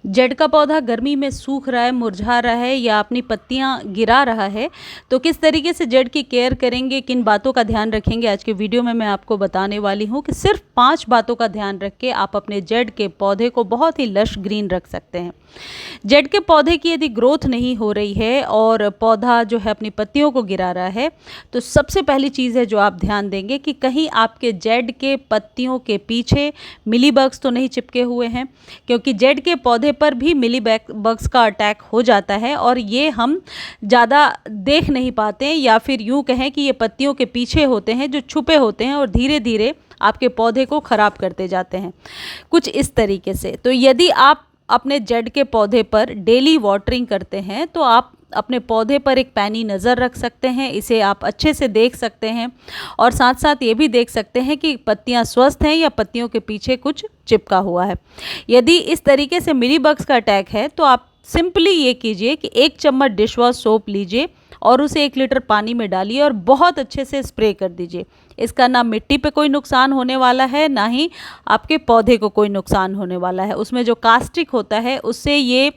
जड़ का पौधा गर्मी में सूख रहा है, मुरझा रहा है या अपनी पत्तियां गिरा रहा है, तो किस तरीके से जड़ की केयर करेंगे, किन बातों का ध्यान रखेंगे, आज के वीडियो में मैं आपको बताने वाली हूं कि सिर्फ 5 बातों का ध्यान रख के आप अपने जड़ के पौधे को बहुत ही लश ग्रीन रख सकते हैं। जड़ के पौधे की यदि ग्रोथ नहीं हो रही है और पौधा जो है अपनी पत्तियों को गिरा रहा है, तो सबसे पहली चीज़ है जो आप ध्यान देंगे कि कहीं आपके जड़ के पत्तियों के पीछे मिलीबग्स तो नहीं चिपके हुए हैं, क्योंकि जड़ के पौधे पर भी मिलीबग्स का अटैक हो जाता है और ये हम ज़्यादा देख नहीं पाते हैं, या फिर यूँ कहें कि ये पत्तियों के पीछे होते हैं जो छुपे होते हैं और धीरे धीरे आपके पौधे को ख़राब करते जाते हैं, कुछ इस तरीके से। तो यदि आप अपने जड़ के पौधे पर डेली वाटरिंग करते हैं तो आप अपने पौधे पर एक पैनी नज़र रख सकते हैं, इसे आप अच्छे से देख सकते हैं और साथ साथ ये भी देख सकते हैं कि पत्तियां स्वस्थ हैं या पत्तियों के पीछे कुछ चिपका हुआ है। यदि इस तरीके से मिलीबग्स का अटैक है तो आप सिंपली ये कीजिए कि 1 चम्मच डिश वॉश सोप लीजिए और उसे 1 लीटर पानी में डालिए और बहुत अच्छे से स्प्रे कर दीजिए। इसका ना मिट्टी पे कोई नुकसान होने वाला है, ना ही आपके पौधे को कोई नुकसान होने वाला है। उसमें जो कास्टिक होता है उससे ये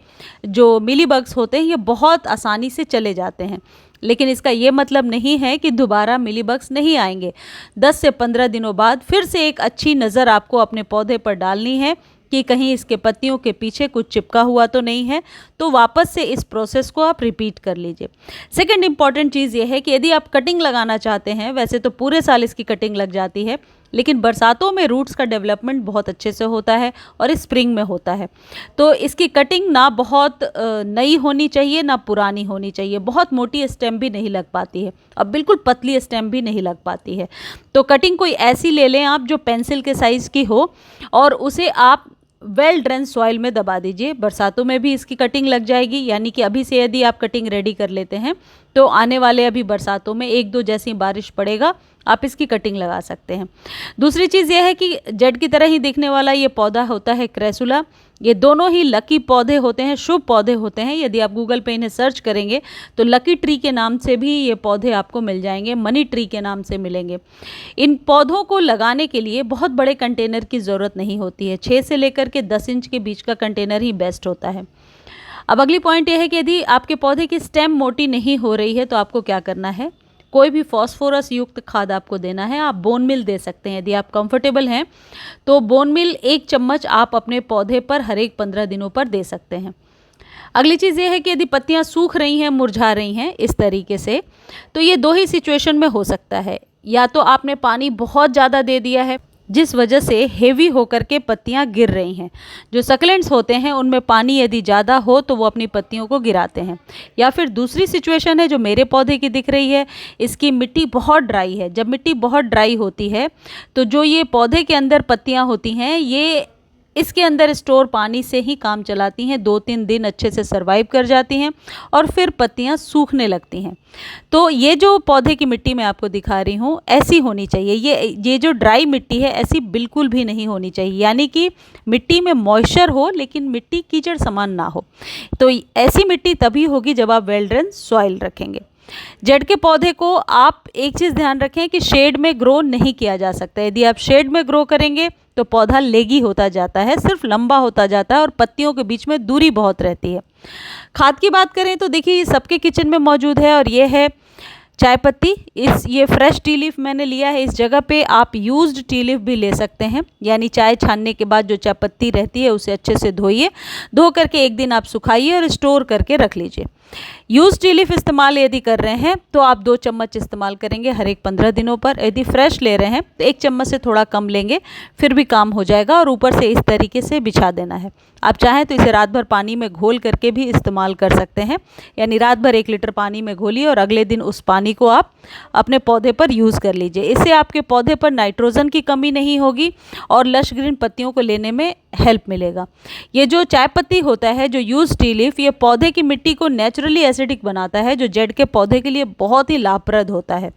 जो मिलीबग्स होते हैं ये बहुत आसानी से चले जाते हैं, लेकिन इसका ये मतलब नहीं है कि दोबारा मिलीबग्स नहीं आएंगे। 10 से 15 दिनों बाद फिर से एक अच्छी नज़र आपको अपने पौधे पर डालनी है कि कहीं इसके पत्तियों के पीछे कुछ चिपका हुआ तो नहीं है, तो वापस से इस प्रोसेस को आप रिपीट कर लीजिए। सेकंड इंपॉर्टेंट चीज़ ये है कि यदि आप कटिंग लगाना चाहते हैं, वैसे तो पूरे साल इसकी कटिंग लग जाती है, लेकिन बरसातों में रूट्स का डेवलपमेंट बहुत अच्छे से होता है और इस स्प्रिंग में होता है, तो इसकी कटिंग ना बहुत नई होनी चाहिए ना पुरानी होनी चाहिए। बहुत मोटी स्टेम भी नहीं लग पाती है, अब बिल्कुल पतली स्टेम भी नहीं लग पाती है। तो कटिंग कोई ऐसी ले लें आप जो पेंसिल के साइज़ की हो और उसे आप वेल ड्रेन सॉइल में दबा दीजिए। बरसातों में भी इसकी कटिंग लग जाएगी, यानी कि अभी से यदि आप कटिंग रेडी कर लेते हैं तो आने वाले अभी बरसातों में 1-2 जैसी बारिश पड़ेगा आप इसकी कटिंग लगा सकते हैं। दूसरी चीज़ यह है कि जड़ की तरह ही दिखने वाला ये पौधा होता है क्रेसुला। ये दोनों ही लकी पौधे होते हैं, शुभ पौधे होते हैं। यदि आप गूगल पे इन्हें सर्च करेंगे तो लकी ट्री के नाम से भी ये पौधे आपको मिल जाएंगे, मनी ट्री के नाम से मिलेंगे। इन पौधों को लगाने के लिए बहुत बड़े कंटेनर की ज़रूरत नहीं होती है, 6 से लेकर के 10 इंच के बीच का कंटेनर ही बेस्ट होता है। अब अगली पॉइंट ये है कि यदि आपके पौधे की स्टेम मोटी नहीं हो रही है तो आपको क्या करना है, कोई भी फॉस्फोरस युक्त खाद आपको देना है। आप बोन मिल दे सकते हैं यदि आप कंफर्टेबल हैं, तो बोन मिल 1 चम्मच आप अपने पौधे पर हर एक 15 दिनों पर दे सकते हैं। अगली चीज़ ये है कि यदि पत्तियां सूख रही हैं, मुरझा रही हैं इस तरीके से, तो ये 2 ही सिचुएशन में हो सकता है। या तो आपने पानी बहुत ज़्यादा दे दिया है जिस वजह से हेवी होकर के पत्तियां गिर रही हैं। जो सक्लेंट्स होते हैं उनमें पानी यदि ज़्यादा हो तो वो अपनी पत्तियों को गिराते हैं। या फिर दूसरी सिचुएशन है जो मेरे पौधे की दिख रही है, इसकी मिट्टी बहुत ड्राई है। जब मिट्टी बहुत ड्राई होती है तो जो ये पौधे के अंदर पत्तियां होती हैं ये इसके अंदर स्टोर पानी से ही काम चलाती हैं, 2-3 दिन अच्छे से सरवाइव कर जाती हैं और फिर पत्तियां सूखने लगती हैं। तो ये जो पौधे की मिट्टी मैं आपको दिखा रही हूँ ऐसी होनी चाहिए। ये जो ड्राई मिट्टी है ऐसी बिल्कुल भी नहीं होनी चाहिए, यानी कि मिट्टी में मॉइस्चर हो लेकिन मिट्टी कीचड़ समान ना हो। तो ऐसी मिट्टी तभी होगी जब आप वेल ड्रेन सॉइल रखेंगे। जड़ के पौधे को आप एक चीज़ ध्यान रखें कि शेड में ग्रो नहीं किया जा सकता। यदि आप शेड में ग्रो करेंगे तो पौधा लेगी होता जाता है, सिर्फ लंबा होता जाता है और पत्तियों के बीच में दूरी बहुत रहती है। खाद की बात करें तो देखिए ये सबके किचन में मौजूद है और ये है चाय पत्ती। ये फ्रेश टी लीफ मैंने लिया है। इस जगह पे आप यूज्ड टी लीफ भी ले सकते हैं, यानी चाय छानने के बाद जो चाय पत्ती रहती है उसे अच्छे से धोइए, धो करके 1 दिन आप सुखाइए और स्टोर करके रख लीजिए। यूज टी लीफ इस्तेमाल यदि कर रहे हैं तो आप 2 चम्मच इस्तेमाल करेंगे हर एक 15 दिनों पर। यदि फ्रेश ले रहे हैं तो 1 चम्मच से थोड़ा कम लेंगे, फिर भी काम हो जाएगा। और ऊपर से इस तरीके से बिछा देना है। आप चाहें तो इसे रात भर पानी में घोल करके भी इस्तेमाल कर सकते हैं, यानी रात भर 1 लीटर पानी में घोलिए और अगले दिन उस पानी को आप अपने पौधे पर यूज़ कर लीजिए। इससे आपके पौधे पर नाइट्रोजन की कमी नहीं होगी और लश ग्रीन पत्तियों को लेने में हेल्प मिलेगा। ये जो चाय पत्ती होता है, जो यूज टी लीफ, ये पौधे की मिट्टी को नेचुरली एसिडिक बनाता है, जो जड़ के पौधे के लिए बहुत ही लाभप्रद होता है।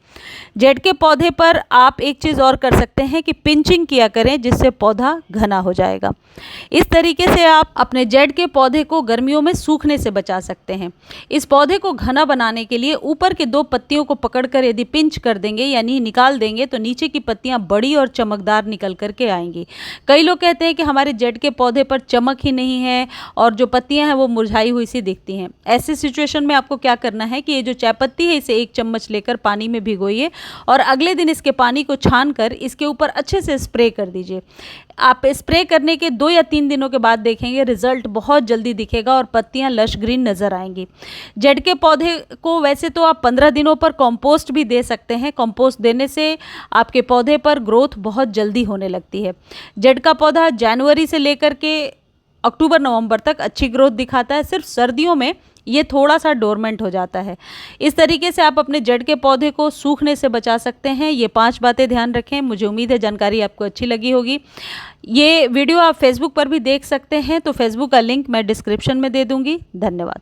जड़ के पौधे पर आप एक चीज़ और कर सकते हैं कि पिंचिंग किया करें, जिससे पौधा घना हो जाएगा। इस तरीके से आप अपने जड़ के पौधे को गर्मियों में सूखने से बचा सकते हैं। इस पौधे को घना बनाने के लिए ऊपर के 2 पत्तियों पत्तियों को पकड़कर यदि पिंच कर देंगे यानी निकाल देंगे तो नीचे की पत्तियां बड़ी और चमकदार निकल करके आएंगी। कई लोग कहते हैं कि हमारे जेड के पौधे पर चमक ही नहीं है और जो पत्तियां हैं वो मुरझाई हुई सी दिखती हैं। ऐसी सिचुएशन में आपको क्या करना है कि ये जो चाय पत्ती है इसे 1 चम्मच लेकर पानी में भिगोइए और अगले दिन इसके पानी को छान कर इसके ऊपर अच्छे से स्प्रे कर दीजिए। आप स्प्रे करने के 2 या 3 दिनों के बाद देखेंगे रिजल्ट बहुत जल्दी दिखेगा और पत्तियां लश ग्रीन नजर आएंगी। जेड के पौधे को वैसे तो आप 15 दिनों पर कंपोस्ट भी दे सकते हैं। कंपोस्ट देने से आपके पौधे पर ग्रोथ बहुत जल्दी होने लगती है। जेड का पौधा जनवरी से लेकर के अक्टूबर नवंबर तक अच्छी ग्रोथ दिखाता है। सिर्फ सर्दियों में ये थोड़ा सा डोरमेंट हो जाता है। इस तरीके से आप अपने जेड के पौधे को सूखने से बचा सकते हैं। ये 5 बातें ध्यान रखें। मुझे उम्मीद है जानकारी आपको अच्छी लगी होगी। ये वीडियो आप फेसबुक पर भी देख सकते हैं, तो फेसबुक का लिंक मैं डिस्क्रिप्शन में दे दूंगी। धन्यवाद।